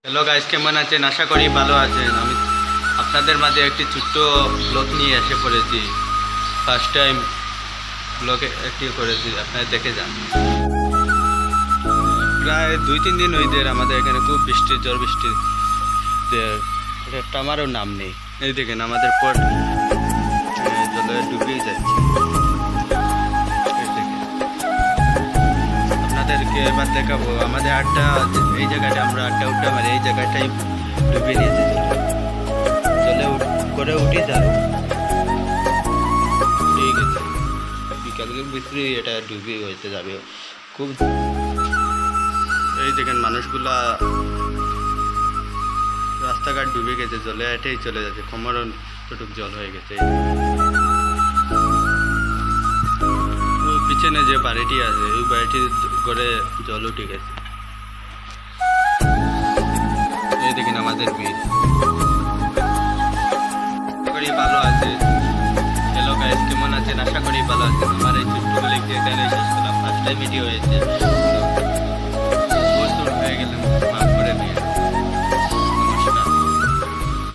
Hello guys, কেমন আছেন? আশা করি ভালো আছেন। আমি আপনাদের মাঝে একটি ছোট্ট ব্লগ নিয়ে এসে পড়েছি। ফার্স্ট টাইম ব্লগে একটি করেছি, আপনারা দেখে যান। প্রায় 2-3 দিন হইতে আমাদের এখানে খুব বৃষ্টি, ঝড় বৃষ্টি, একটা আমারও নাম নেই। এই দেখেন আমাদের পট জলে ডুবেই যাচ্ছে। এই দেখেন, আপনাদেরকে এবার দেখাবো আমাদের আড্ডা, এই জায়গাটা আমরা আড্ডা উঠতে পারি, এই জায়গাটাই ডুবে নিয়েছে জলে করে উঠে যাবে। ঠিক আছে, বিকালের ভিতরে এটা ডুবে হয়েছে যাবে খুব। এই দেখেন মানুষগুলা রাস্তাঘাট ডুবে গেছে, জলে এটাই চলে যাচ্ছে, কোমর টুটুক জল হয়ে গেছে। পিছনে যে বাড়িটি আছে ওই বাড়িটির করে জল উঠে গেছে। এই দেখেন আমাদের বীর করি ভালো আছে। হ্যালো গাইস, কেমন আছেন? আশা করি ভালো আছেন। আমার এই ছোট্ট লিখে এখানে শেষ করলাম। ফার্স্ট টাইম ভিডিও হয়েছে।